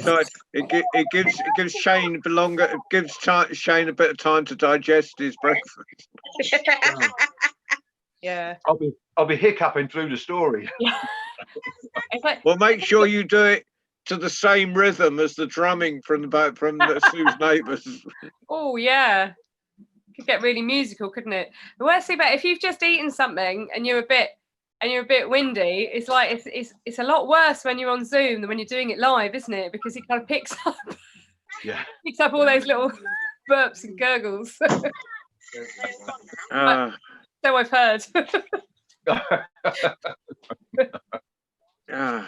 So it gives Shane longer. It gives Shane a bit of time to digest his breakfast. Yeah. I'll be hiccuping through the story. Yeah. Well, make sure you do it to the same rhythm as the drumming from Sue's neighbours. Oh yeah, could get really musical, couldn't it? The worst thing about if you've just eaten something and you're a bit windy, it's like it's a lot worse when you're on Zoom than when you're doing it live, isn't it? Because it kind of picks up all those little burps and gurgles. So I've heard. Yeah.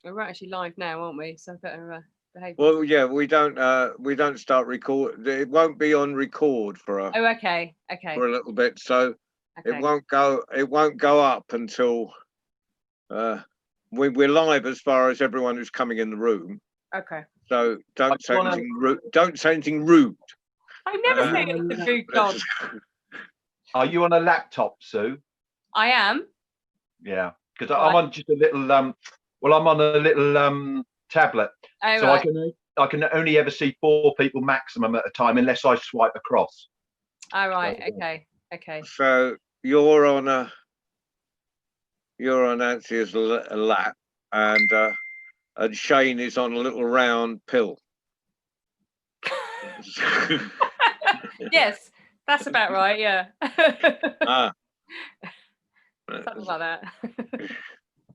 We're actually live now, aren't we? So I better behave. Well, yeah, we don't start record. It won't be on record for a. Oh, okay. For a little bit, so it won't go up until we're live as far as everyone who's coming in the room. Okay. So don't say anything rude. Don't say anything rude. I've never said anything rude, God. Are you on a laptop, Sue? I am. Yeah, because I'm on just a little well, I'm on a little tablet, so right. I can only ever see 4 people maximum at a time unless I swipe across. All right. Okay. So you're on Nancy's lap, and Shane is on a little round pill. Yes, that's about right. Yeah. Something like that.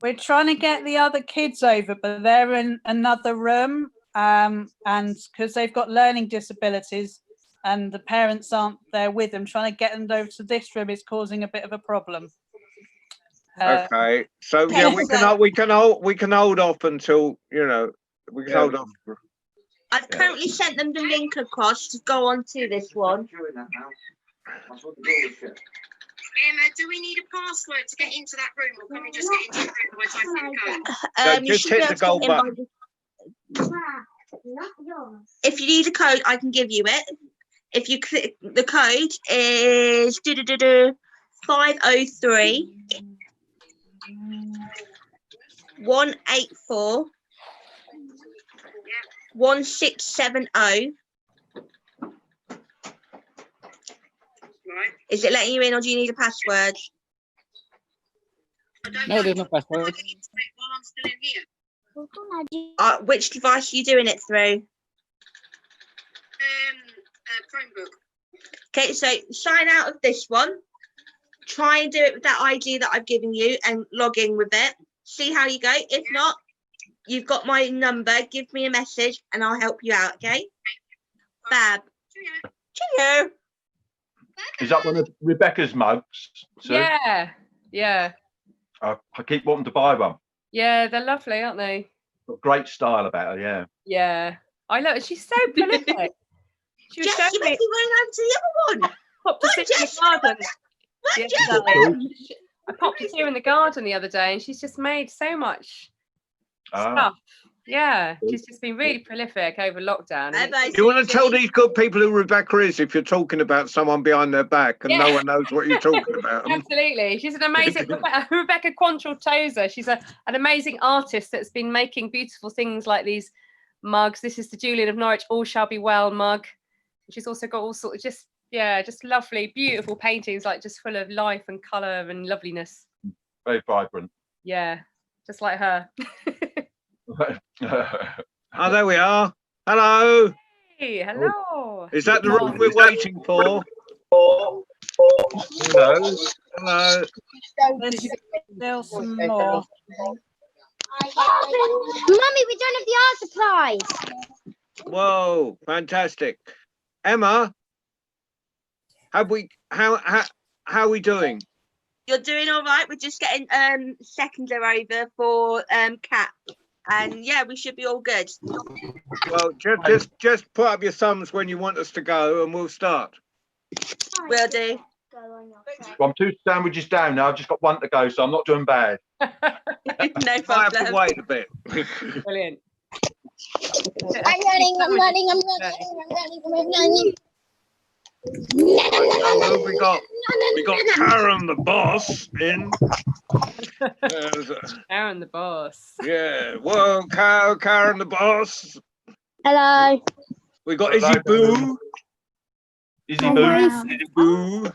We're trying to get the other kids over, but they're in another room, and because they've got learning disabilities and the parents aren't there with them, trying to get them over to this room is causing a bit of a problem. Okay, so yeah, we can hold off until we can hold off. I've currently sent them the link across to go on to this one. Emma, do we need a password to get into that room, or can we just get into the room once I click code? Just hit the gold button. If you need a code, I can give you it. If you click, the code is 503 184 1670. Right. Is it letting you in, or do you need a password? No, there's no password. While I'm still in here. Which device are you doing it through? Chromebook. Okay, so sign out of this one. Try and do it with that ID that I've given you and log in with it. See how you go. If not, you've got my number. Give me a message and I'll help you out, okay? Fab. Cheerio. Is that one of Rebecca's mugs? Sue? Yeah. I keep wanting to buy one. Yeah, they're lovely, aren't they? Got great style about her, yeah. Yeah. I love it. She's so prolific. She was Jess, you must be going on to the other one. Popped to sit in the garden. I popped to here in the garden the other day, and she's just made so much stuff. Yeah, she's just been really prolific over lockdown. You want to tell these good people who Rebecca is if you're talking about someone behind their back and no one knows what you're talking about. Absolutely. She's an amazing Rebecca Quantrell-Tozer. She's an amazing artist that's been making beautiful things like these mugs. This is the Julian of Norwich All Shall Be Well mug. She's also got all sorts of just lovely, beautiful paintings, like just full of life and colour and loveliness. Very vibrant. Yeah, just like her. Oh, there we are. Hello. Hey, hello. Is that the room we're waiting for? Hello. Hello. There's some more. Mummy, we don't have the art supplies. Whoa, fantastic. Emma, how are we doing? You're doing all right. We're just getting Seconder over for Cat. And yeah, we should be all good. Well, just put up your thumbs when you want us to go, and we'll start. Will do. Well, I'm 2 sandwiches down now. I've just got 1 to go, so I'm not doing bad. No problem. I have to wait a bit. Brilliant. So we got Karen the boss in. Karen the boss. Yeah, well, Karen the boss. Hello. We got Izzy Boo. Izzy Boo. Izzy Boo.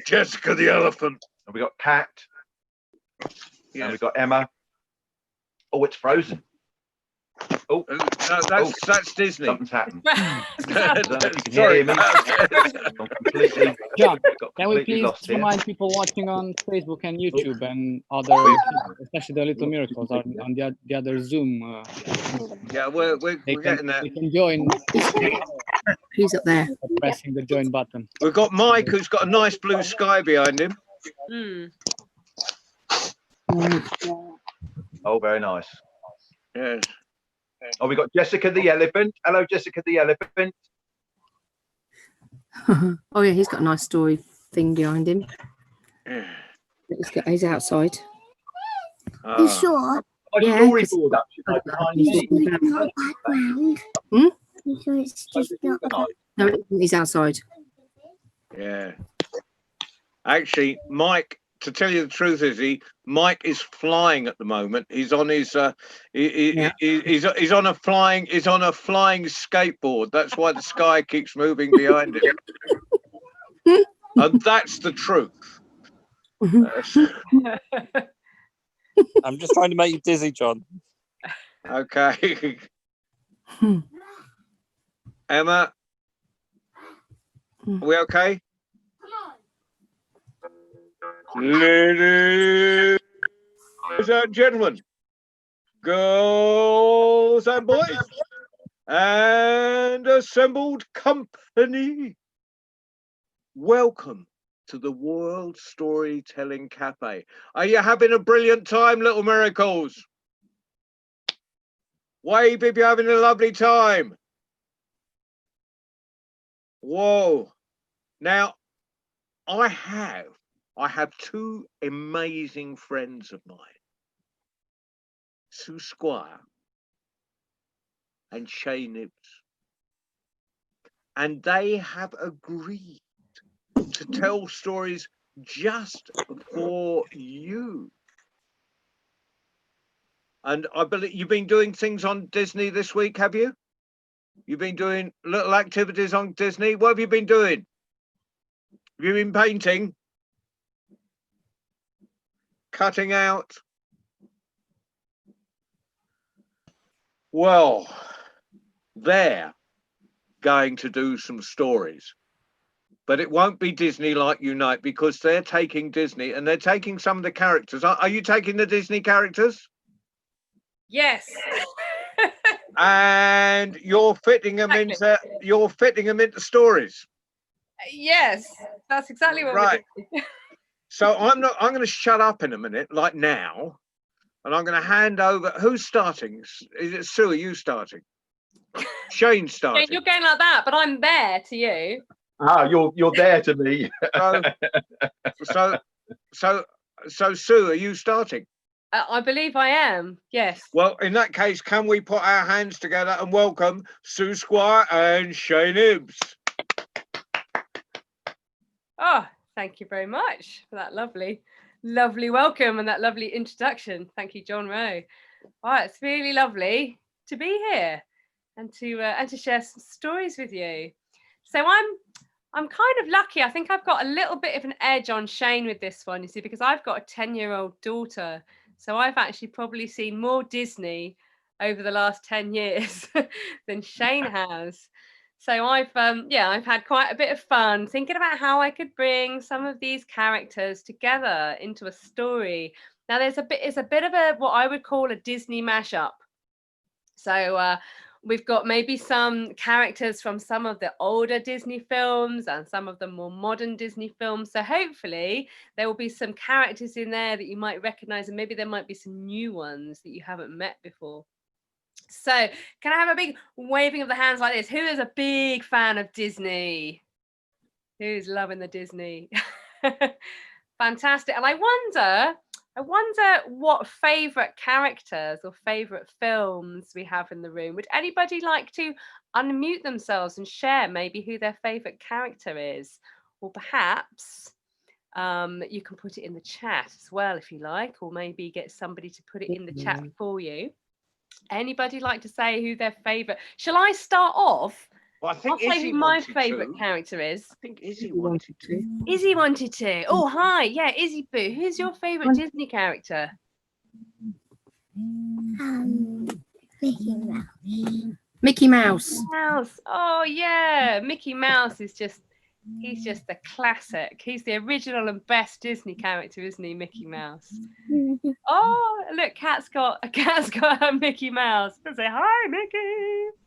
Jessica the elephant. And we got Kat. Yeah. And we got Emma. Oh, it's Frozen. Oh, no, that's Disney. Something's happened. Sorry. I'm completely, John, got can we completely please lost here. remind people watching on Facebook and YouTube and other, especially the Little Miracles, on the other Zoom? Yeah, we're getting there. They can join. Who's up there? Pressing the join button. We've got Mike, who's got a nice blue sky behind him. Oh, very nice. Yes. Oh, we got Jessica the elephant. Hello, Jessica the elephant. Oh yeah, he's got a nice story thing behind him. Yeah. He's outside. You sure? Yeah, Storyboard actually. Background. Hmm? You sure it's just not a No, he's outside. Yeah. Actually, Mike, to tell you the truth, Mike is flying at the moment. He's on his he's on a flying skateboard. That's why the sky keeps moving behind him. And that's the truth. I'm just trying to make you dizzy, John. Okay. Emma, are we okay? Ladies and gentlemen, girls and boys, and assembled company, welcome to the World Storytelling Cafe. Are you having a brilliant time, Little Miracles? Wave if you're having a lovely time. Whoa. Now, I have two amazing friends of mine, Squire and Ibbs, and they have agreed to tell stories just for you. And I believe you've been doing things on Disney this week, have you? You've been doing little activities on Disney. What have you been doing? Have you been painting? Cutting out? Well, they're going to do some stories, but it won't be Disney like Unite, because they're taking Disney and they're taking some of the characters. Are you taking the Disney characters? Yes. And you're fitting them into stories. Yes, that's exactly what Right. we're doing. So I'm going to shut up in a minute, like now, and I'm going to hand over. Who's starting? Is it Sue? Are you starting? Shane's starting. You're going like that, but I'm there to you. Ah, you're there to me. So Sue, are you starting? I believe I am. Yes. Well, in that case, can we put our hands together and welcome Sue Squire and Shane Ibbs? Oh, thank you very much for that lovely welcome and that lovely introduction. Thank you, John Rowe. Oh, it's really lovely to be here and to share some stories with you. So I'm kind of lucky. I think I've got a little bit of an edge on Shane with this one, you see, because I've got a 10-year-old daughter. So I've actually probably seen more Disney over the last 10 years than Shane has. So I've had quite a bit of fun thinking about how I could bring some of these characters together into a story. Now it's a bit of a what I would call a Disney mashup. So we've got maybe some characters from some of the older Disney films and some of the more modern Disney films. So hopefully there will be some characters in there that you might recognize, and maybe there might be some new ones that you haven't met before. So can I have a big waving of the hands like this? Who is a big fan of Disney? Who's loving the Disney? Fantastic. And I wonder I wonder what favourite characters or favourite films we have in the room. Would anybody like to unmute themselves and share maybe who their favourite character is? Or perhaps you can put it in the chat as well if you like, or maybe get somebody to put it in the chat for you. Anybody like to say who their favourite? Shall I start off? Well, I think I'll say Izzy who my wanted favourite to. character is. I think Izzy wanted to. Izzy wanted to. Oh, hi. Yeah, Izzy Boo. Who's your favourite Disney character? Mickey Mouse. Mickey Mouse. Mouse. Oh, yeah. Mickey Mouse is he's just the classic. He's the original and best Disney character, isn't he, Mickey Mouse? Oh, look, Kat's got her Mickey Mouse. Let's say hi, Mickey.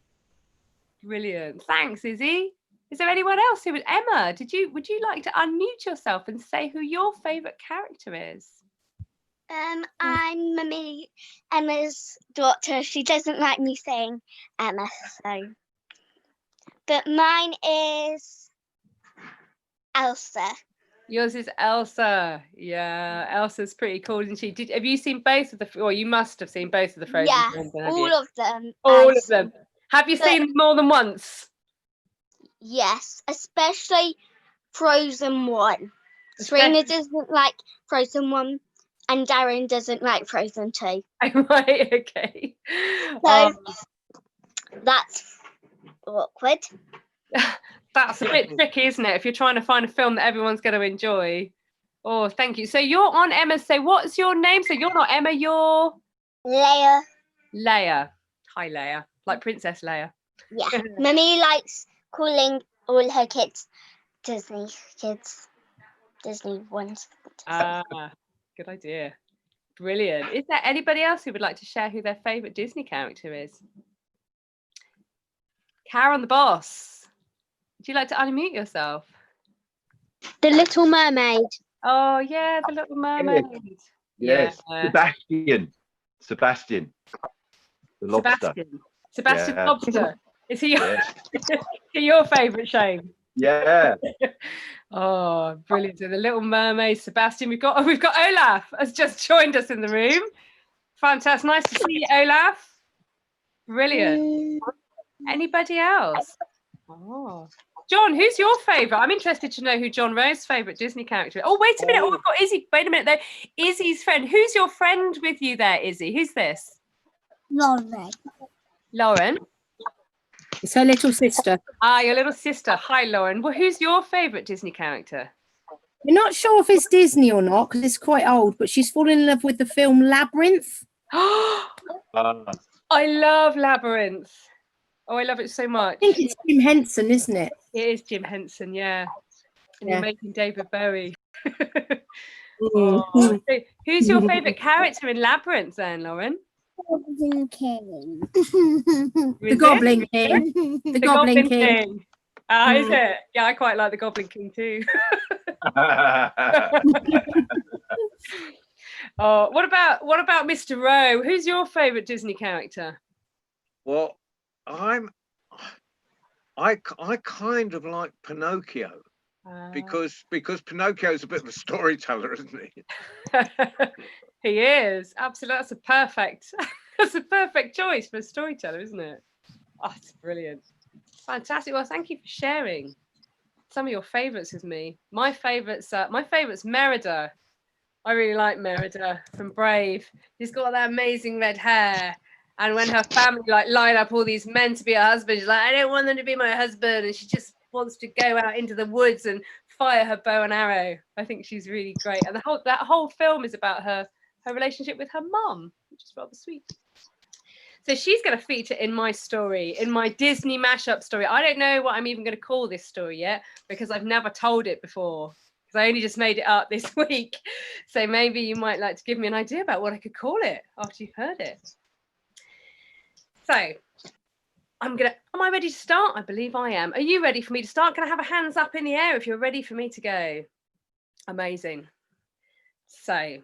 Brilliant. Thanks, Izzy. Is there anyone else who would? Emma, would you like to unmute yourself and say who your favourite character is? I'm Emma's daughter. She doesn't like me saying Emma, so. But mine is Elsa. Yours is Elsa. Yeah, Elsa's pretty cool, isn't she? Have you seen both of the? Well, you must have seen both of the Frozen films. All of them. All of them. Have you seen them more than once? Yes, especially Frozen 1. Serena doesn't like Frozen 1, and Darren doesn't like Frozen 2. Right, okay. So that's awkward. That's a bit tricky, isn't it? If you're trying to find a film that everyone's going to enjoy. Oh, thank you. So you're on Emma. So what's your name? So you're not Emma, you're Leia. Leia. Hi, Leia. Like Princess Leia. Yeah. Mummy likes calling all her kids Disney ones. Good idea. Brilliant. Is there anybody else who would like to share who their favourite Disney character is? Karen the boss. Would you like to unmute yourself? The Little Mermaid. Oh, yeah, the Little Mermaid. Yes. Yeah. Sebastian. The lobster. Sebastian Yeah. Lobster. Is he your favourite, Shane? Yeah. Oh, brilliant. So the Little Mermaid, Sebastian. We've got Olaf has just joined us in the room. Fantastic. Nice to see you, Olaf. Brilliant. Anybody else? Oh. John, who's your favourite? I'm interested to know who John Rowe's favourite Disney character is. Oh, wait a minute. Oh, we've got Izzy. Wait a minute though. Izzy's friend. Who's your friend with you there, Izzy? Who's this? Lauren. Lauren. It's her little sister. Ah, your little sister. Hi, Lauren. Well, who's your favourite Disney character? We're not sure if it's Disney or not because it's quite old, but she's fallen in love with the film Labyrinth. I love Labyrinth. Oh, I love it so much. I think it's Jim Henson, isn't it? It is Jim Henson, yeah. And you're making David Bowie. Mm. So who's your favourite character in Labyrinth then, Lauren? Goblin King. The Goblin King. The Goblin King. Is it? Yeah, I quite like the Goblin King too. Oh, what about Mr. Rowe? Who's your favourite Disney character? Well, I kind of like Pinocchio because Pinocchio's a bit of a storyteller, isn't he? He is. Absolutely. That's a perfect choice for a storyteller, isn't it? Oh, it's brilliant. Fantastic. Well, thank you for sharing some of your favourites with me. My favourite's Merida. I really like Merida from Brave. She's got that amazing red hair. And when her family line up all these men to be her husband, she's like, I don't want them to be my husband. And she just wants to go out into the woods and fire her bow and arrow. I think she's really great. And that whole film is about her relationship with her mum, which is rather sweet. So she's going to feature in my story, in my Disney mashup story. I don't know what I'm even going to call this story yet because I've never told it before. Because I only just made it up this week. So maybe you might like to give me an idea about what I could call it after you've heard it. So am I ready to start? I believe I am. Are you ready for me to start? Can I have a hands up in the air if you're ready for me to go? Amazing. So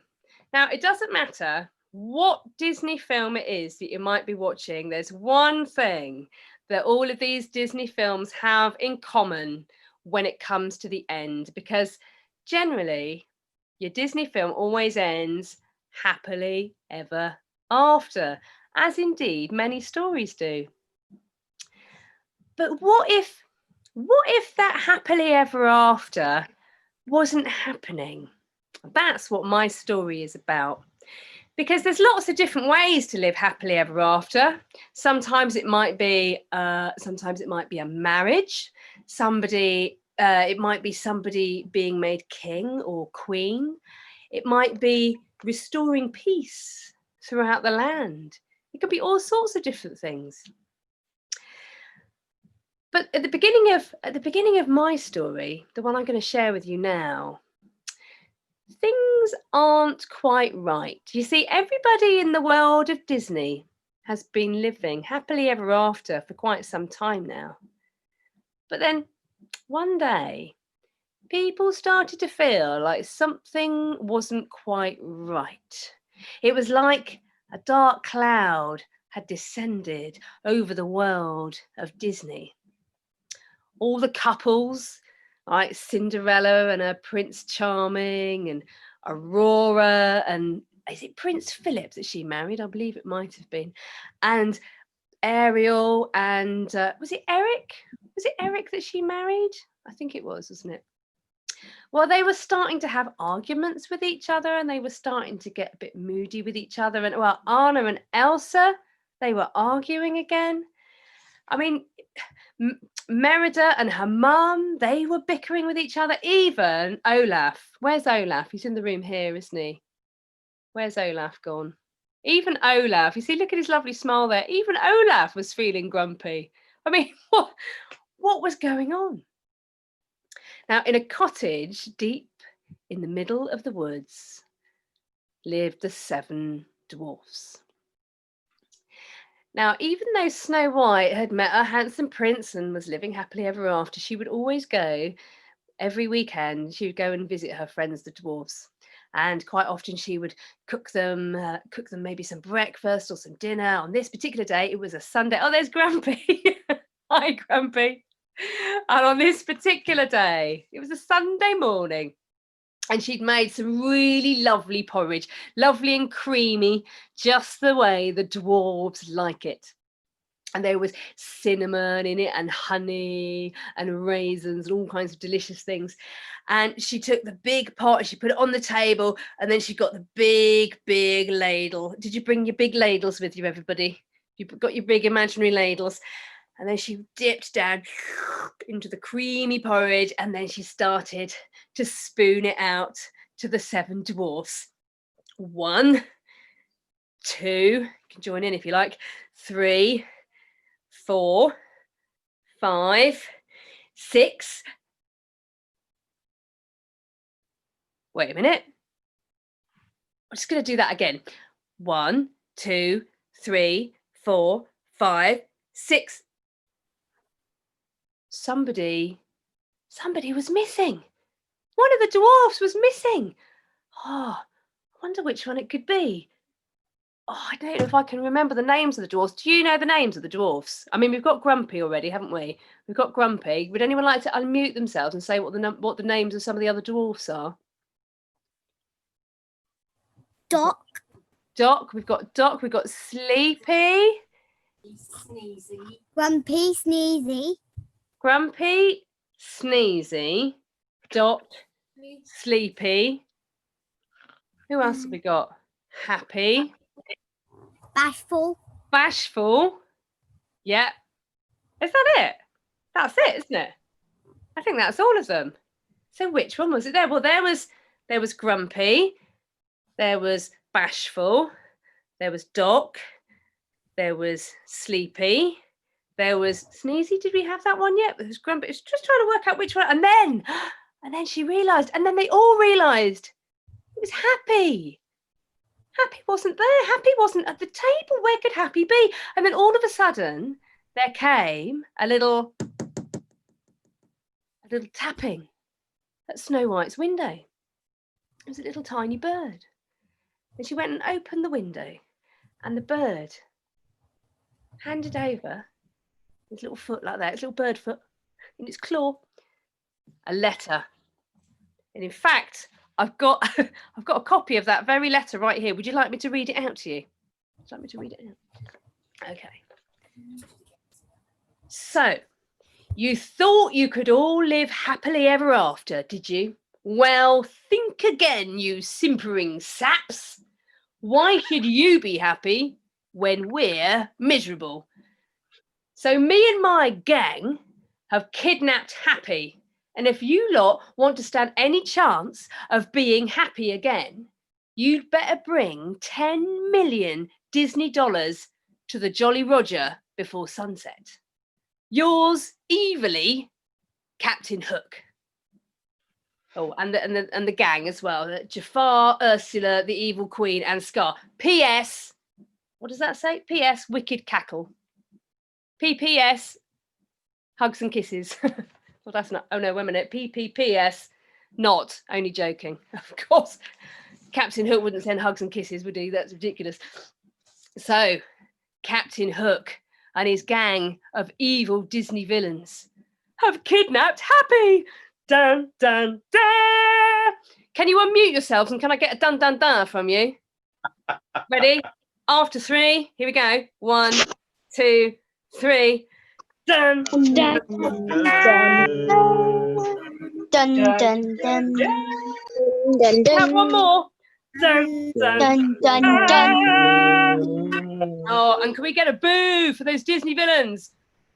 now it doesn't matter what Disney film it is that you might be watching. There's one thing that all of these Disney films have in common when it comes to the end, because generally your Disney film always ends happily ever after, as indeed many stories do. But what if that happily ever after wasn't happening? That's what my story is about. Because there's lots of different ways to live happily ever after. Sometimes it might be a marriage. It might be somebody being made king or queen. It might be restoring peace throughout the land. It could be all sorts of different things. But at the beginning of my story, the one I'm going to share with you now, things aren't quite right. You see, everybody in the world of Disney has been living happily ever after for quite some time now. But then one day, people started to feel like something wasn't quite right. It was like a dark cloud had descended over the world of Disney. All the couples, like Cinderella and her Prince Charming, and Aurora, and is it Prince Philip that she married? I believe it might have been. And Ariel, and was it Eric? Was it Eric that she married? I think it was, wasn't it? Well, they were starting to have arguments with each other, and they were starting to get a bit moody with each other. And well, Anna and Elsa, they were arguing again. I mean, Merida and her mum, they were bickering with each other. Even Olaf. Where's Olaf? He's in the room here, isn't he? Where's Olaf gone? Even Olaf, you see, look at his lovely smile there. Even Olaf was feeling grumpy. I mean, what was going on? Now, in a cottage deep in the middle of the woods lived the 7 dwarfs. Now, even though Snow White had met her handsome prince and was living happily ever after, she would always go every weekend. She would go and visit her friends, the dwarfs, and quite often she would cook them maybe some breakfast or some dinner. On this particular day, it was a Sunday. Oh, there's Grumpy. Hi, Grumpy. And on this particular day, it was a Sunday morning. And she'd made some really lovely porridge, lovely and creamy, just the way the dwarves like it. And there was cinnamon in it and honey and raisins and all kinds of delicious things. And she took the big pot and she put it on the table, and then she got the big, big ladle. Did you bring your big ladles with you, everybody? You've got your big imaginary ladles. And then she dipped down into the creamy porridge, and then she started to spoon it out to the 7 dwarfs. 1, 2, you can join in if you like, 3, 4, 5, 6. Wait a minute. I'm just going to do that again. 1, 2, 3, 4, 5, 6. Somebody was missing. One of the dwarfs was missing. Oh, I wonder which one it could be. Oh, I don't know if I can remember the names of the dwarfs. Do you know the names of the dwarfs? I mean, we've got Grumpy already, haven't we? We've got Grumpy. Would anyone like to unmute themselves and say what the names of some of the other dwarfs are? Doc. Doc. We've got Doc. We've got Sleepy. Sneezy. Grumpy, Sneezy. Grumpy, Sneezy, Doc, Sleepy. Who else have we got? Happy. Bashful. Bashful. Yeah. Is that it? That's it, isn't it? I think that's all of them. So which one was it there? Well, there was Grumpy, there was Bashful, there was Doc, there was Sleepy, there was Sneezy. Did we have that one yet? It was Grumpy. It was just trying to work out which one. And then she realised, and then they all realised it was Happy. Happy wasn't there. Happy wasn't at the table. Where could Happy be? And then all of a sudden, there came a little tapping at Snow White's window. It was a little tiny bird. And she went and opened the window, and the bird handed over his little foot like that, his little bird foot in its claw, a letter. And in fact, I've got I've got a copy of that very letter right here. Would you like me to read it out to you? Would you like me to read it out? Okay. So, you thought you could all live happily ever after, did you? Well, think again, you simpering saps. Why should you be happy when we're miserable? So me and my gang have kidnapped Happy. And if you lot want to stand any chance of being happy again, you'd better bring 10 million Disney dollars to the Jolly Roger before sunset. Yours evilly, Captain Hook. Oh, and the gang as well. Jafar, Ursula, the Evil Queen, and Scar. P.S. What does that say? P.S. Wicked cackle. P.P.S. Hugs and kisses. Well, that's not. Oh no, wait a minute. P.P.P.S. Not. Only joking. Of course, Captain Hook wouldn't send hugs and kisses, would he? That's ridiculous. So, Captain Hook and his gang of evil Disney villains have kidnapped Happy. Dun, dun, dun. Can you unmute yourselves and can I get a dun, dun, dun from you? Ready? After 3, here we go. 1, 2, 3. Dun, dun, dun, Dun dun dun dun dun. one more. Dun, dun, Dun dun dun. Oh, and can we get a boo for those Disney villains?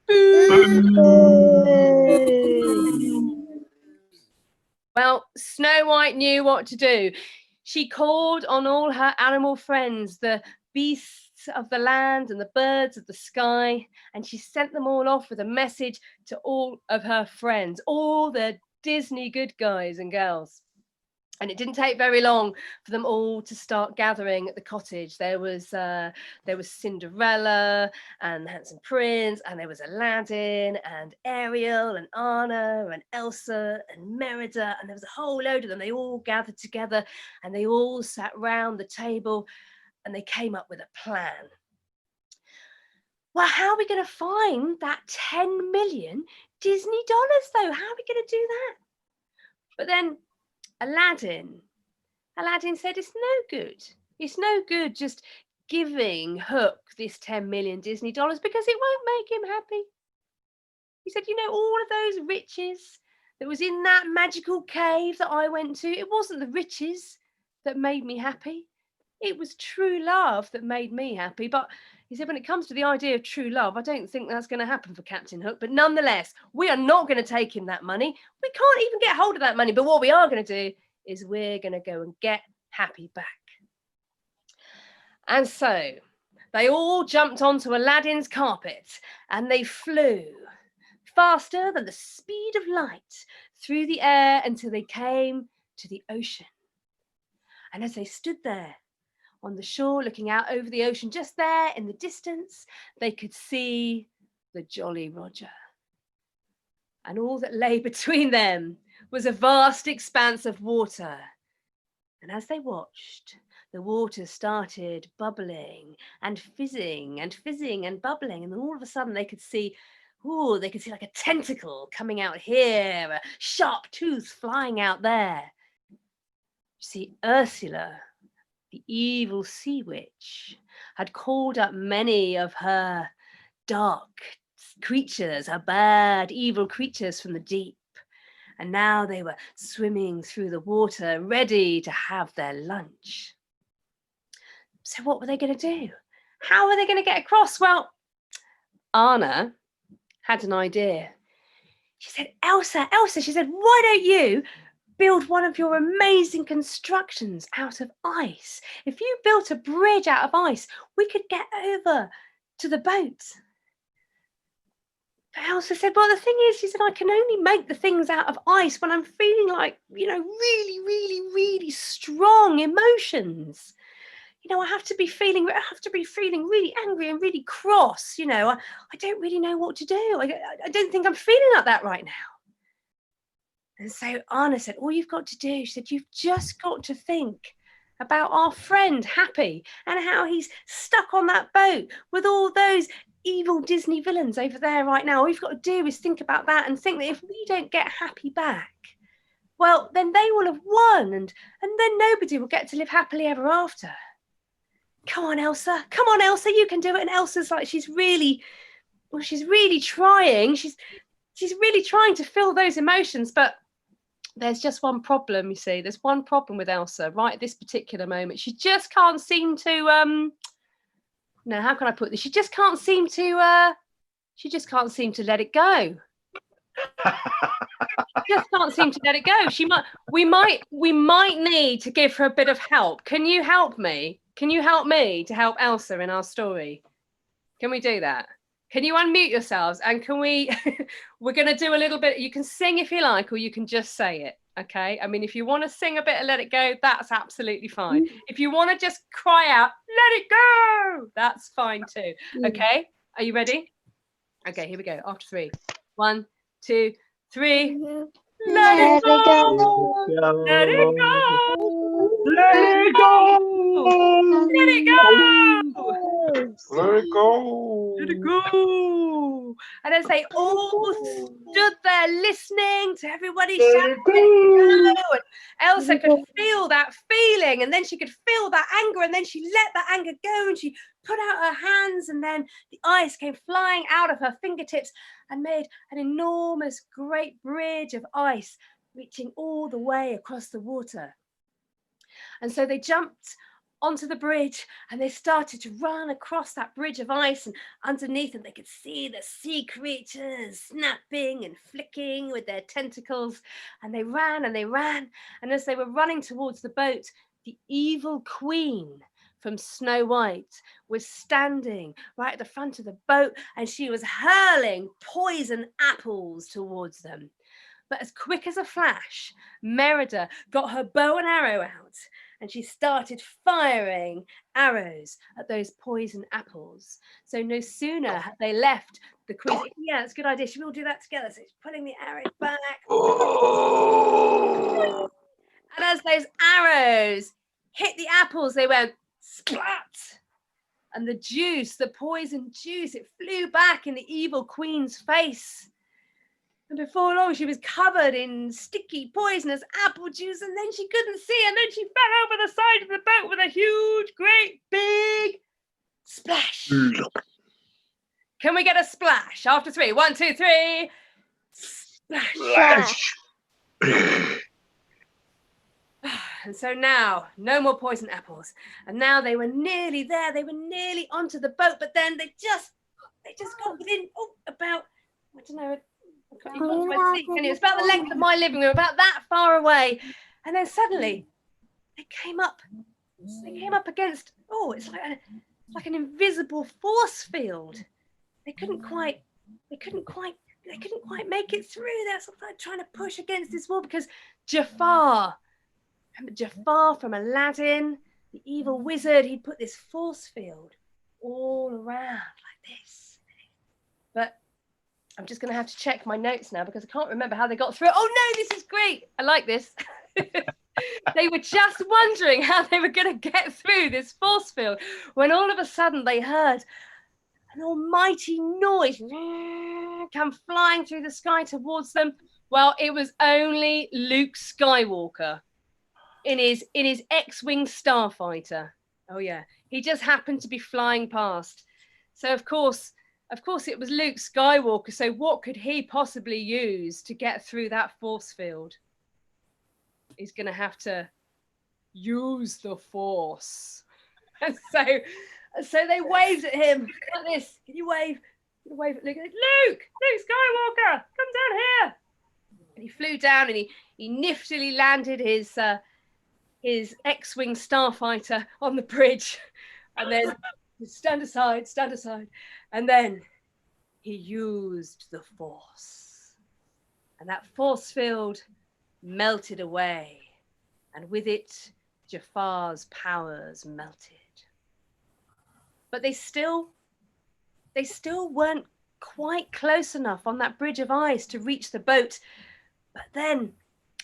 Boo! Well, Snow White knew what to do. She called on all her animal friends, the beasts of the land and the birds of the sky, and she sent them all off with a message to all of her friends, all the Disney good guys and girls. And it didn't take very long for them all to start gathering at the cottage. There was Cinderella and the Handsome Prince, and there was Aladdin and Ariel and Anna and Elsa and Merida, and there was a whole load of them. They all gathered together and they all sat round the table and they came up with a plan. Well, how are we going to find that 10 million Disney dollars though? How are we going to do that? But then Aladdin said it's no good. It's no good just giving Hook this 10 million Disney dollars because it won't make him happy. He said, you know, all of those riches that was in that magical cave that I went to, it wasn't the riches that made me happy. It was true love that made me happy. But he said, when it comes to the idea of true love, I don't think that's going to happen for Captain Hook. But nonetheless, we are not going to take him that money. We can't even get hold of that money. But what we are going to do is we're going to go and get Happy back. And so they all jumped onto Aladdin's carpet and they flew faster than the speed of light through the air until they came to the ocean. And as they stood there on the shore, looking out over the ocean, just there in the distance, they could see the Jolly Roger. And all that lay between them was a vast expanse of water. And as they watched, the water started bubbling and fizzing and fizzing and bubbling. And then all of a sudden they could see like a tentacle coming out here, a sharp tooth flying out there. You see, Ursula, the evil sea witch, had called up many of her dark creatures, her bad, evil creatures from the deep. And now they were swimming through the water, ready to have their lunch. So what were they going to do? How were they going to get across? Well, Anna had an idea. She said, Elsa, she said, why don't you build one of your amazing constructions out of ice? If you built a bridge out of ice, we could get over to the boat. But Elsa said, well, the thing is, she said, I can only make the things out of ice when I'm feeling like, you know, really, really, really strong emotions. You know, I have to be feeling really angry and really cross. You know, I don't really know what to do. I don't think I'm feeling like that right now. And so Anna said, all you've got to do, she said, you've just got to think about our friend Happy and how he's stuck on that boat with all those evil Disney villains over there right now. All you've got to do is think about that and think that if we don't get Happy back, well, then they will have won, and then nobody will get to live happily ever after. Come on, Elsa. Come on, Elsa. You can do it. And Elsa's like, she's really trying. She's really trying to feel those emotions, but there's just one problem, you see. There's one problem with Elsa right at this particular moment. She just can't seem to no, how can I put this? She just can't seem to let it go. Just can't seem to let it go. We might need to give her a bit of help. Can you help me? Can you help me to help Elsa in our story? Can we do that? Can you unmute yourselves? And can we, we're going to do a little bit, you can sing if you like, or you can just say it, okay? I mean, if you want to sing a bit and let it go, that's absolutely fine. If you want to just cry out, let it go, that's fine too, okay? Are you ready? Okay, here we go, after 3. 1, 2, 3. Let it go! Let it go! Let it go! Let it go! Let it go! Let it go! And as they all stood there listening to everybody shouting, let it go! And Elsa could feel that feeling, and then she could feel that anger, and then she let that anger go, and she put out her hands, and then the ice came flying out of her fingertips and made an enormous great bridge of ice reaching all the way across the water. And so they jumped onto the bridge and they started to run across that bridge of ice, and underneath them they could see the sea creatures snapping and flicking with their tentacles, and they ran and they ran, and as they were running towards the boat, the evil queen from Snow White was standing right at the front of the boat, and she was hurling poison apples towards them. But as quick as a flash, Merida got her bow and arrow out, and she started firing arrows at those poison apples. So no sooner had they left the queen, yeah, it's a good idea. Should we all do that together? So she's putting the arrow back. Oh. And as those arrows hit the apples, they went splat. And the juice, the poison juice, it flew back in the evil queen's face. And before long, she was covered in sticky, poisonous apple juice, and then she couldn't see, and then she fell over the side of the boat with a huge, great, big splash. Can we get a splash? After 3. 1, 2, 3. Splash. And so now, no more poison apples. And now they were nearly there. They were nearly onto the boat, but then they just got within, about, I don't know, it's about the length of my living room, about that far away. And then suddenly they came up against, it's like an invisible force field. They couldn't quite make it through. They're sort of like trying to push against this wall, because Jafar from Aladdin, the evil wizard, he'd put this force field all around like this. But I'm just going to have to check my notes now, because I can't remember how they got through. Oh no, this is great. I like this. They were just wondering how they were going to get through this force field when all of a sudden they heard an almighty noise come flying through the sky towards them. Well, it was only Luke Skywalker in his X-Wing starfighter. Oh yeah, he just happened to be flying past. So of course it was Luke Skywalker. So what could he possibly use to get through that force field? He's going to have to use the force. And so they waved at him like this. Can you wave? Wave at Luke. Luke Skywalker, come down here. And he flew down, and he niftily landed his X-Wing starfighter on the bridge, and then stand aside. And then he used the force, and that force field melted away, and with it, Jafar's powers melted. But they still weren't quite close enough on that bridge of ice to reach the boat. But then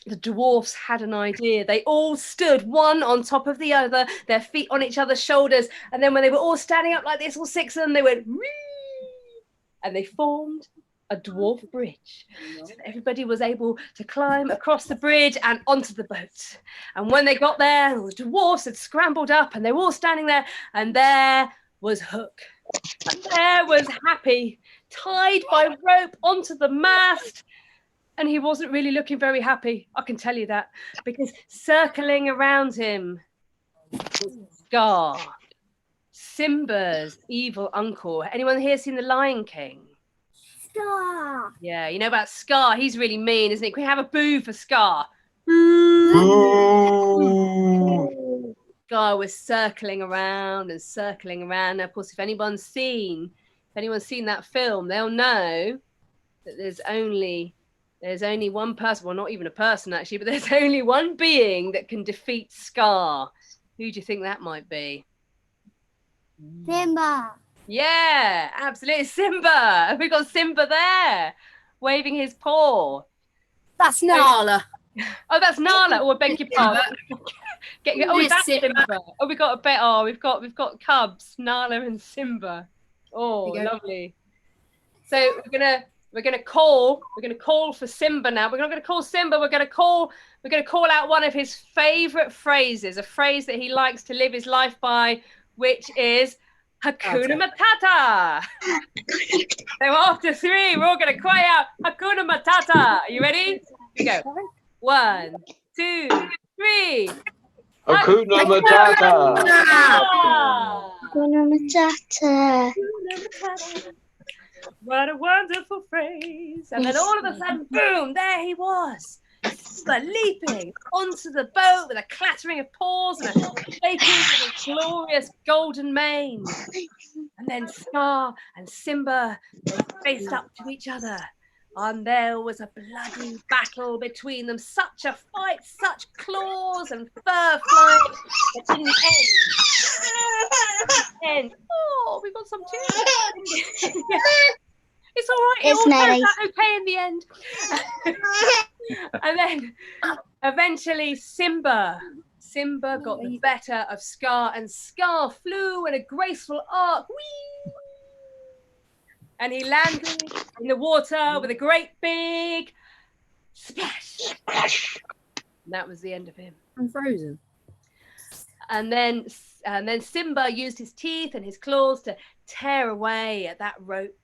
the dwarfs had an idea. They all stood one on top of the other, their feet on each other's shoulders. And then when they were all standing up like this, all 6 of them, they went, whee! And they formed a dwarf bridge. So that everybody was able to climb across the bridge and onto the boat. And when they got there, the dwarfs had scrambled up and they were all standing there, and there was Hook. And there was Happy, tied by rope onto the mast. And he wasn't really looking very happy, I can tell you that, because circling around him was Scar, Simba's evil uncle. Anyone here seen The Lion King? Scar. Yeah, you know about Scar. He's really mean, isn't he? Can we have a boo for Scar? Scar was circling around and circling around. Now, of course, if anyone's seen that film, they'll know that there's only one person, well, not even a person actually, but there's only one being that can defeat Scar. Who do you think that might be? Simba. Yeah, absolutely, Simba. We've got Simba there, waving his paw. That's Nala. Oh, that's Nala. Oh, I beg your pardon. Is that Simba? Oh, we've got we've got cubs, Nala and Simba. Oh, lovely. So we're gonna call for Simba now. We're not gonna call Simba. We're gonna call out one of his favorite phrases, a phrase that he likes to live his life by, which is Hakuna Matata. So after 3, we're all gonna cry out Hakuna Matata. Are you ready? Here we go. 1, 2, 3. Hakuna Matata. Hakuna Matata. What a wonderful phrase. And then all of a sudden, boom, there he was. Simba leaping onto the boat with a clattering of paws and a shaking of a glorious golden mane. And then Scar and Simba, they faced up to each other. And there was a bloody battle between them. Such a fight, such claws and fur flying. But in the end, oh, we got some tears. It's all right. It all turned out okay in the end. And then eventually Simba got the better of Scar, and Scar flew in a graceful arc. Whee! And he landed in the water with a great big splash. And that was the end of him. I'm frozen. And then Simba used his teeth and his claws to tear away at that rope.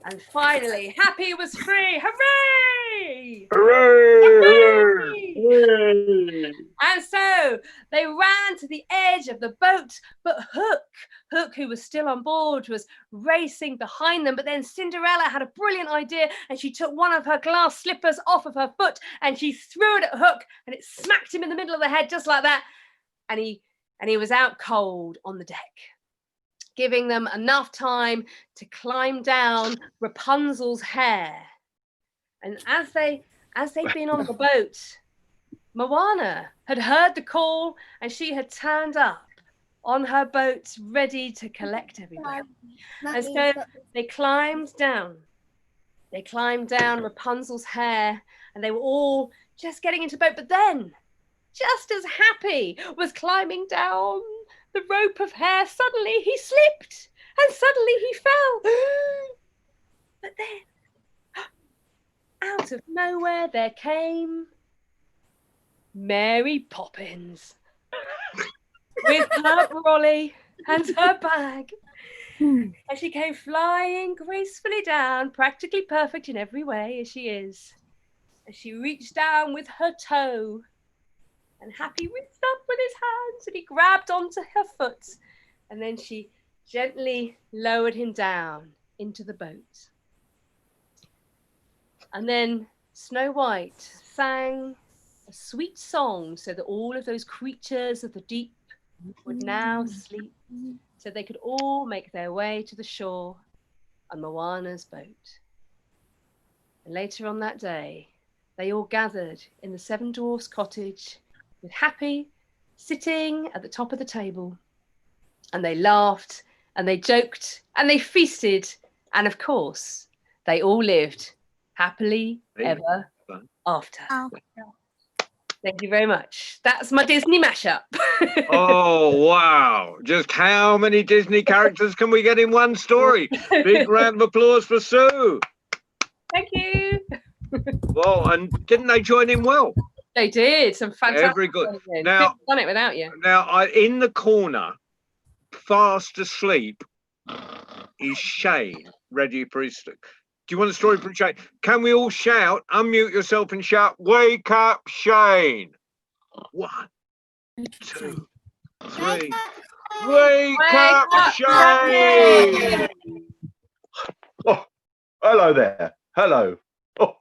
And finally, Happy was free. Hooray! Hooray! Hooray! And so they ran to the edge of the boat, but Hook, who was still on board, was racing behind them. But then Cinderella had a brilliant idea, and she took one of her glass slippers off of her foot and she threw it at Hook, and it smacked him in the middle of the head just like that. And he was out cold on the deck, giving them enough time to climb down Rapunzel's hair. And as they'd been on the boat, Moana had heard the call, and she had turned up on her boat ready to collect everybody. And so they climbed down Rapunzel's hair, and they were all just getting into the boat. But then, just as Happy was climbing down the rope of hair, suddenly he slipped and suddenly he fell. But then, out of nowhere, there came Mary Poppins with her brolly and her bag. And she came flying gracefully down, practically perfect in every way as she is. And she reached down with her toe, and Happy reached up with his hands and he grabbed onto her foot. And then she gently lowered him down into the boat. And then Snow White sang a sweet song so that all of those creatures of the deep would now sleep, so they could all make their way to the shore on Moana's boat. And later on that day, they all gathered in the Seven Dwarfs' cottage, with Happy sitting at the top of the table. And they laughed and they joked and they feasted. And of course, they all lived happily ever after. Thank you very much. That's my Disney mashup. Oh, wow. Just how many Disney characters can we get in one story? Big round of applause for Sue. Thank you. Well, and didn't they join in well? They did some fantastic. Very good. Couldn't Now, have done it without you. Now, in the corner, fast asleep, is Shane, ready for his. Do you want a story from Shane? Can we all shout? Unmute yourself and shout, "Wake up, Shane!" 1, 2, 3. Wake up, Shane! Oh, hello there. Hello. Oh.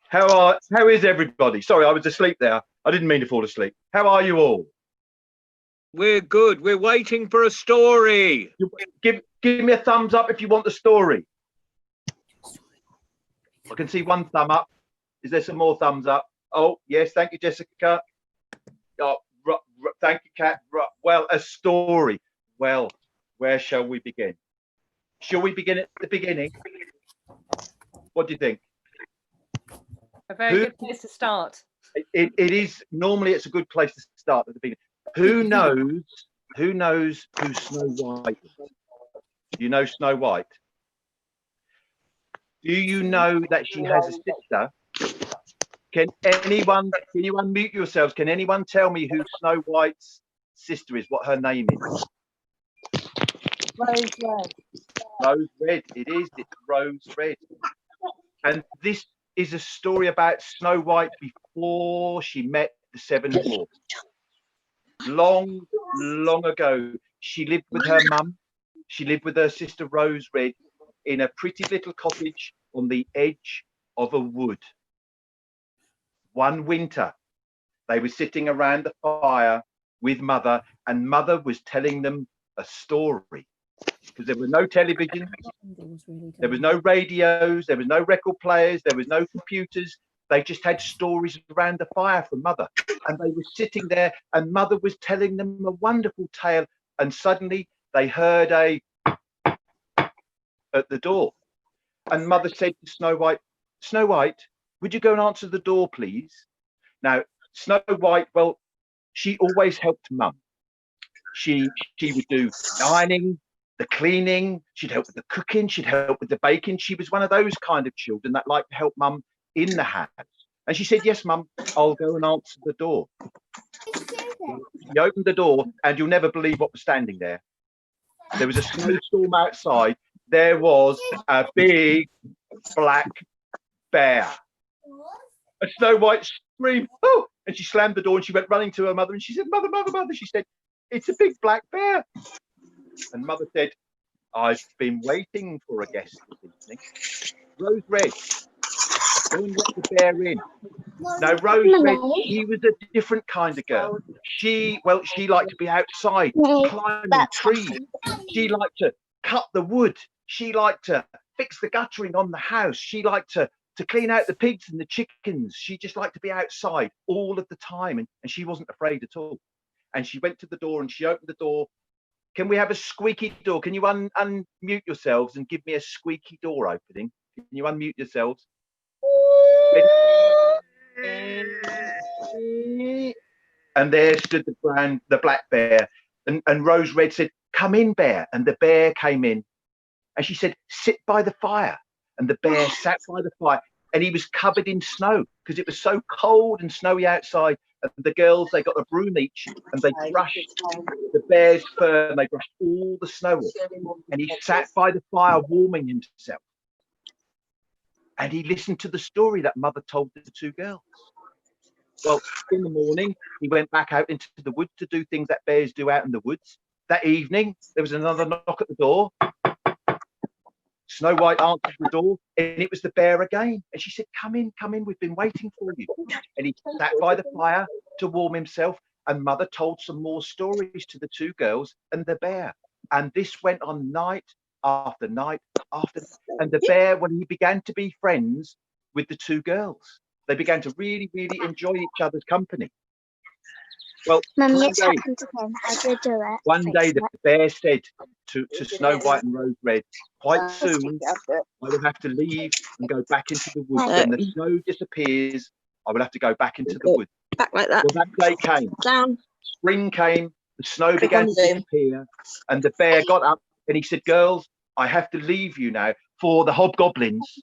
How is everybody? Sorry, I was asleep there. I didn't mean to fall asleep. How are you all? We're good. We're waiting for a story. Give me a thumbs up if you want the story. I can see 1 thumb up. Is there some more thumbs up? Oh, yes. Thank you, Jessica. Oh, thank you, Kat. Well, a story. Well, where shall we begin? Shall we begin at the beginning? What do you think? A very good place to start. It is. Normally, it's a good place to start at the beginning. Who knows who Snow White is? You know Snow White? Do you know that she has a sister? Can anyone unmute yourselves? Can anyone tell me who Snow White's sister is? What her name is? Rose Red. Rose Red. It is. It's Rose Red. And this is a story about Snow White before she met the 7 dwarfs. Long, long ago, she lived with her mum. She lived with her sister Rose Red in a pretty little cottage on the edge of a wood. One winter, they were sitting around the fire with Mother, and Mother was telling them a story. Because there were no television, there was no radios, there was no record players, there was no computers. They just had stories around the fire from Mother. And they were sitting there, and Mother was telling them a wonderful tale. And suddenly they heard a at the door. And Mother said to Snow White, "Snow White, would you go and answer the door, please?" Now, Snow White, well, she always helped Mum. She would do ironing, the cleaning, she'd help with the cooking, she'd help with the baking. She was one of those kind of children that liked to help Mum in the house. And she said, "Yes, Mum, I'll go and answer the door." She opened the door, and you'll never believe what was standing there. There was a snowstorm outside. There was a big black bear. And Snow White screamed, "Oh!" And she slammed the door, and she went running to her mother, and she said, "Mother, Mother, Mother." She said, "It's a big black bear." And Mother said, "I've been waiting for a guest this evening. Rose Red, go and let the bear in." Now, Rose Red, she was a different kind of girl. She liked to be outside, climbing trees. She liked to cut the wood. She liked to fix the guttering on the house. She liked to clean out the pigs and the chickens. She just liked to be outside all of the time, and she wasn't afraid at all. And she went to the door, and she opened the door. Can we have a squeaky door? Can you unmute yourselves and give me a squeaky door opening? Can you unmute yourselves? And there stood the black bear. And Rose Red said, "Come in, bear." And the bear came in. And she said, "Sit by the fire." And the bear sat by the fire. And he was covered in snow because it was so cold and snowy outside. And the girls, they got a broom each, and they brushed the bear's fur, and they brushed all the snow off. And he sat by the fire warming himself. And he listened to the story that Mother told the 2 girls. Well, in the morning, he went back out into the woods to do things that bears do out in the woods. That evening, there was another knock at the door. Snow White answered the door, and it was the bear again. And she said, come in, we've been waiting for you." And he sat by the fire to warm himself, and Mother told some more stories to the 2 girls and the bear. And this went on night after night after night. And the bear, when he began to be friends with the 2 girls, they began to really, really enjoy each other's company. Well, Mum, it's happened to him. I did do it. One day the bear said to Snow White and Rose Red, "Quite soon I will have to leave and go back into the woods. When the snow disappears, I will have to go back into the woods." Back like that. Well, that day came. Down. Spring came, the snow began to disappear, and the bear got up and he said, "Girls, I have to leave you now, for the hobgoblins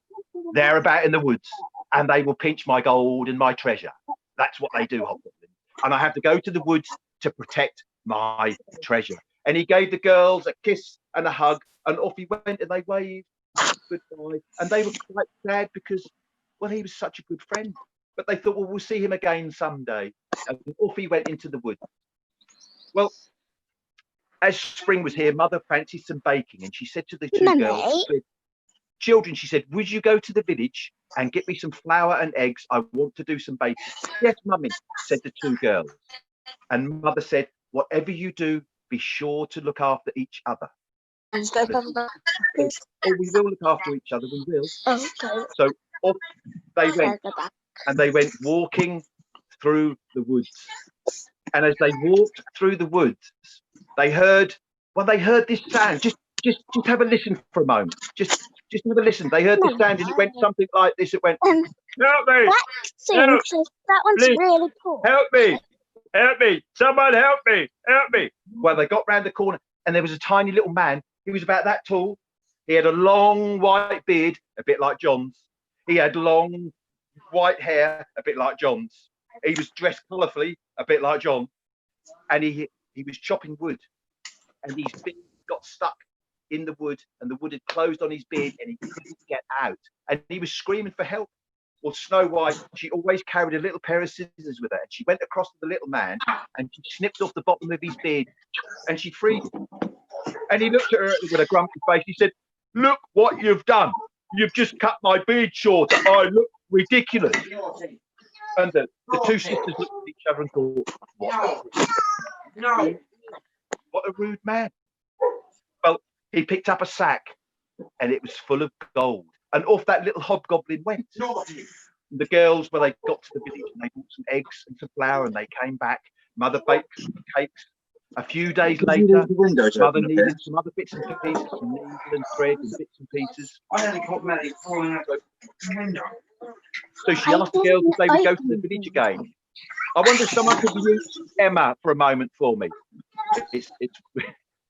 they're about in the woods, and they will pinch my gold and my treasure. That's what they do, hobgoblins. And I have to go to the woods to protect my treasure. And he gave the girls a kiss and a hug, and off he went, and they waved goodbye. And they were quite sad because, well, he was such a good friend. But they thought, well, we'll see him again someday. And off he went into the woods. Well, as spring was here, Mother fancied some baking, and she said to the two girls, children, she said, would you go to the village and get me some flour and eggs? I want to do some baking. Yes, Mummy, said the two girls. And Mother said, whatever you do, be sure to look after each other. Oh, we will look after each other, we will. So off they went, and they went walking through the woods. And as they walked through the woods, they heard this sound. Just have a listen for a moment. Just have a listen. They heard this sound, and it went something like this. It went, help me! Help. That one's Please, really cool. help me! Help me! Someone help me! Help me! Well, they got round the corner, and there was a tiny little man. He was about that tall. He had a long white beard, a bit like John's. He had long white hair, a bit like John's. He was dressed colourfully, a bit like John. And he was chopping wood, and his beard got stuck in the wood, and the wood had closed on his beard, and he couldn't get out. And he was screaming for help. Well, Snow White, she always carried a little pair of scissors with her, and she went across to the little man, and she snipped off the bottom of his beard, and she freed him. And he looked at her with a grumpy face. He said, look what you've done. You've just cut my beard short. I look ridiculous. And the two sisters looked at each other and thought, what a rude man. Well, he picked up a sack, and it was full of gold. And off that little hobgoblin went. The girls, well, they got to the village, and they bought some eggs and some flour, and they came back. Mother baked some cakes. A few days later, Mother needed some other bits and pieces, some needle and thread and bits and pieces. So she asked the girls if they would go to the village again. I wonder if someone could mute Emma for a moment for me.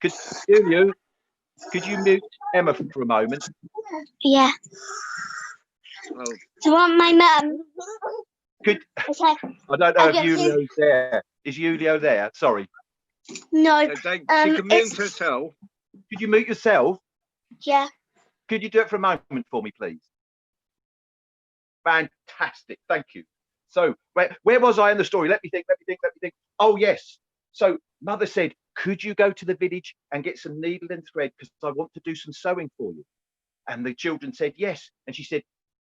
Could you mute Emma for a moment? Yeah. Oh. Do you want my mum? Okay. I don't know if Julio's there. Is Julio there? Sorry. No. She can mute herself. Could you mute yourself? Yeah. Could you do it for a moment for me, please? Fantastic. Thank you. So where was I in the story? Let me think. Oh, yes. So Mother said, could you go to the village and get some needle and thread, because I want to do some sewing for you? And the children said, yes. And she said,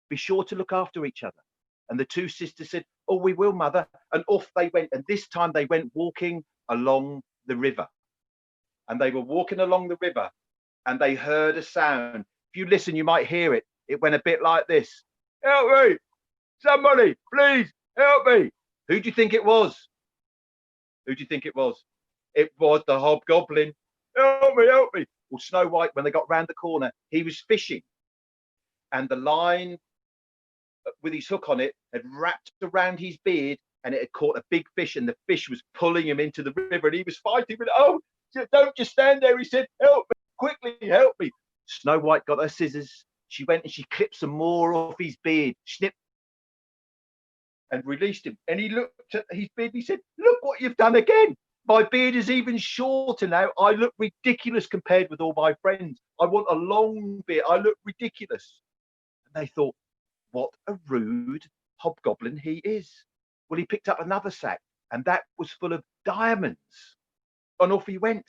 be sure to look after each other. And the two sisters said, oh, we will, Mother. And off they went. And this time they went walking along the river. And they were walking along the river, and they heard a sound. If you listen, you might hear it. It went a bit like this. Help me! Somebody, please help me! Who do you think it was? Who do you think it was? It was the hobgoblin. Help me, help me! Well, Snow White, when they got round the corner, he was fishing. And the line with his hook on it had wrapped around his beard, and it had caught a big fish, and the fish was pulling him into the river, and he was fighting with, oh, don't just stand there. He said, help me, quickly, help me. Snow White got her scissors. She went and she clipped some more off his beard, snipped, and released him. And he looked at his beard and he said, look what you've done again. My beard is even shorter now. I look ridiculous compared with all my friends. I want a long beard. I look ridiculous. And they thought, what a rude hobgoblin he is. Well, he picked up another sack, and that was full of diamonds. And off he went.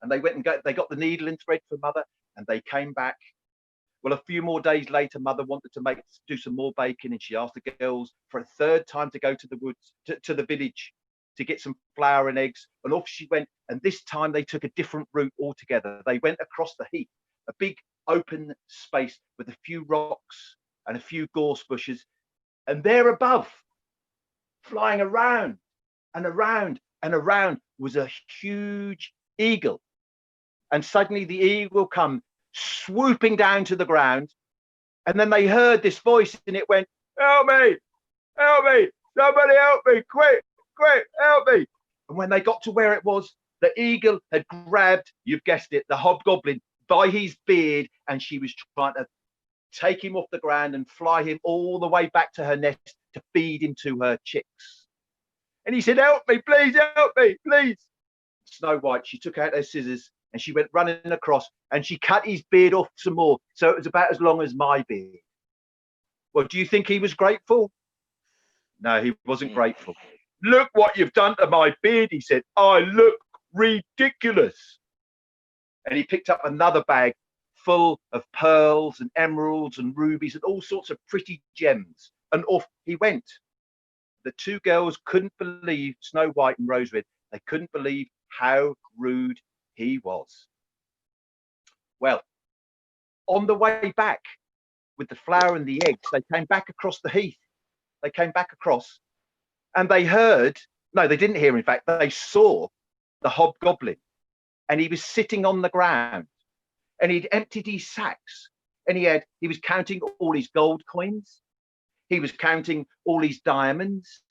And they went and they got the needle and thread for Mother, and they came back. Well, a few more days later, Mother wanted to do some more baking, and she asked the girls for a third time to go to the woods, to the village, to get some flour and eggs. And off she went. And this time they took a different route altogether. They went across the heath, a big open space with a few rocks and a few gorse bushes. And there above, flying around and around and around, was a huge eagle. And suddenly the eagle come swooping down to the ground. And then they heard this voice, and it went, help me, somebody help me, quick, help me. And when they got to where it was, the eagle had grabbed, you've guessed it, the hobgoblin by his beard, and she was trying to take him off the ground and fly him all the way back to her nest to feed him to her chicks. And he said, help me, please, help me, please. Snow White, she took out her scissors and she went running across and she cut his beard off some more. So it was about as long as my beard. Well, do you think he was grateful? No, he wasn't grateful. Look what you've done to my beard, he said. I look ridiculous. And he picked up another bag full of pearls and emeralds and rubies and all sorts of pretty gems. And off he went. The two girls couldn't believe, Snow White and Rose Red, they couldn't believe how rude he was. Well, on the way back with the flour and the eggs, they came back across the heath. They came back across and they heard, no, they didn't hear, in fact, they saw the hobgoblin. And he was sitting on the ground and he'd emptied his sacks and he was counting all his gold coins. He was counting all his diamonds.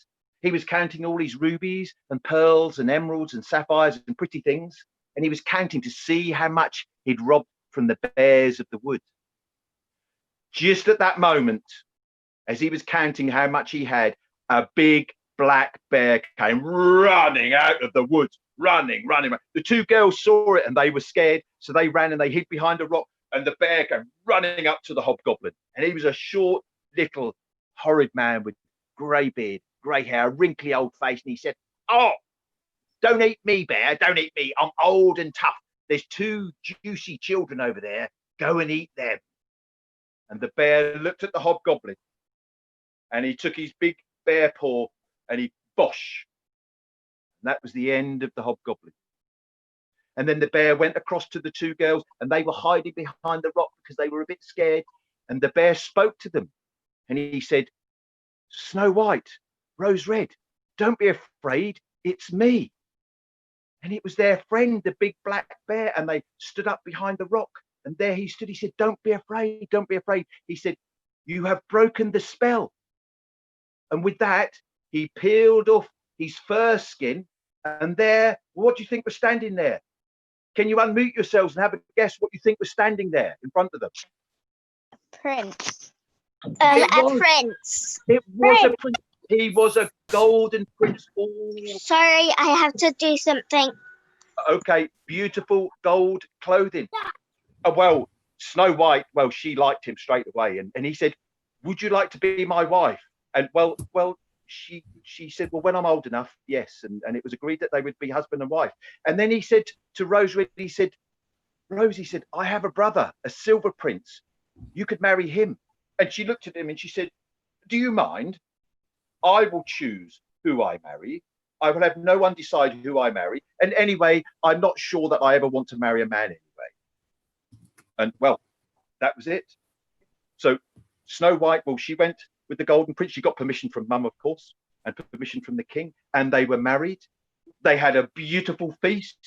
He was counting all his rubies and pearls and emeralds and sapphires and pretty things. And he was counting to see how much he'd robbed from the bears of the wood. Just at that moment, as he was counting how much he had, a big black bear came running out of the woods. Running. The two girls saw it and they were scared. So they ran and they hid behind a rock and the bear came running up to the hobgoblin. And he was a short, little, horrid man with grey beard, grey hair, a wrinkly old face. And he said, oh, don't eat me, bear. Don't eat me. I'm old and tough. There's two juicy children over there. Go and eat them. And the bear looked at the hobgoblin and he took his big bear paw and he bosh. And that was the end of the hobgoblin. And then the bear went across to the two girls and they were hiding behind the rock because they were a bit scared. And the bear spoke to them and he said, Snow White, Rose Red, don't be afraid. It's me. And it was their friend, the big black bear. And they stood up behind the rock. And there he stood. He said, don't be afraid. Don't be afraid. He said, you have broken the spell. And with that, he peeled off his fur skin. And there, what do you think was standing there? Can you unmute yourselves and have a guess what you think was standing there in front of them? Prince. It A was- prince. It was a prince. He was a golden prince. All Sorry, I have to do something. okay, beautiful gold clothing. Well, Snow White, well, she liked him straight away. And he said, would you like to be my wife? And well, she said, well, when I'm old enough, yes. And it was agreed that they would be husband and wife. And then he said to Rose Red, he said, Rose, he said, I have a brother, a silver prince. You could marry him. And she looked at him and she said, do you mind? I will choose who I marry. I will have no one decide who I marry. And anyway, I'm not sure that I ever want to marry a man anyway. And well, that was it. So Snow White, well, she went with the golden prince. She got permission from mum, of course, and permission from the king. And they were married. They had a beautiful feast.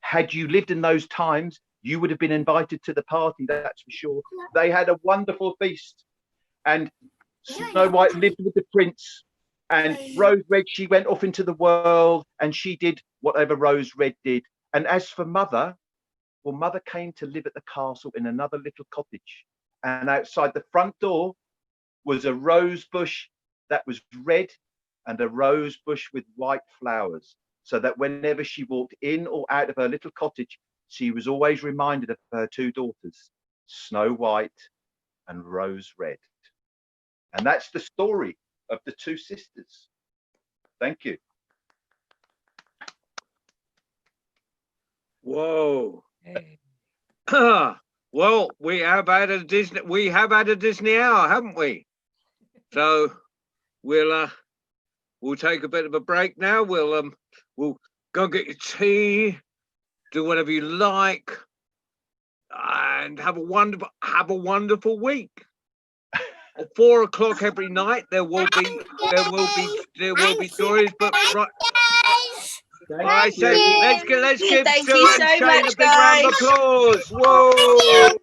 Had you lived in those times, you would have been invited to the party, that's for sure. They had a wonderful feast. And Snow White lived with the prince. And Rose Red, she went off into the world and she did whatever Rose Red did. And as for Mother, well, Mother came to live at the castle in another little cottage. And outside the front door was a rose bush that was red and a rose bush with white flowers. So that whenever she walked in or out of her little cottage, she was always reminded of her two daughters, Snow White and Rose Red. And that's the story of the two sisters. Thank you. Whoa. Well, we have had a Disney hour, haven't we? So we'll take a bit of a break now. We'll go get your tea, do whatever you like, and have a wonderful week. At 4 o'clock every night there will be stories, but right. I said, let's give Thank Sue you and so Shane much, a big round of guys. applause. Whoa!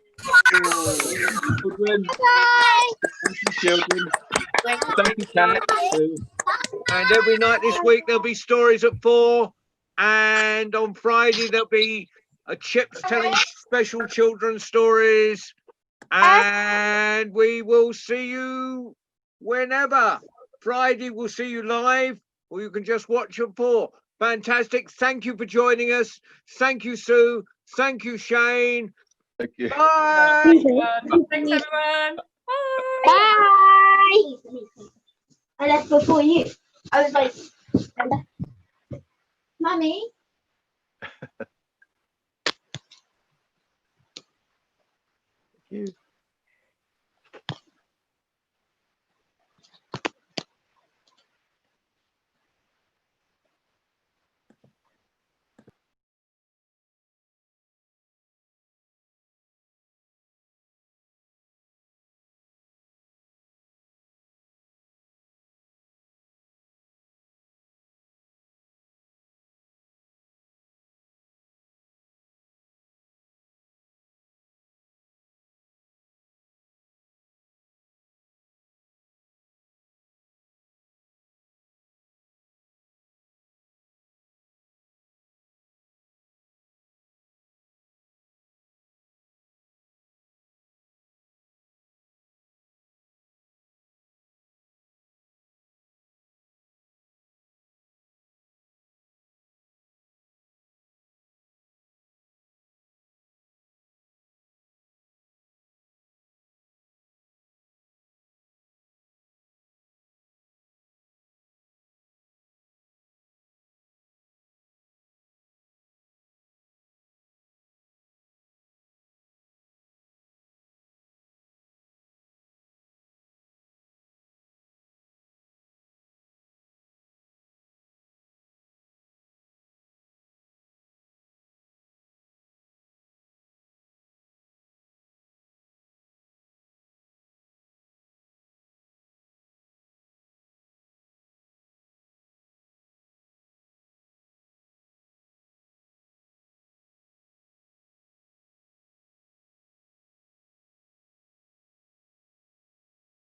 Children. Bye. Thank you, children. Thank you, Kat. And every night this week there'll be stories at 4, and on Friday there'll be a Chips telling special children's stories, And we will see you whenever. Friday, we'll see you live, or you can just watch it for. Fantastic. Thank you for joining us. Thank you, Sue. Thank you, Shane. Thank you. Bye. Thanks, everyone. Bye. Bye. I left before you. I was like, Mummy. Thank you.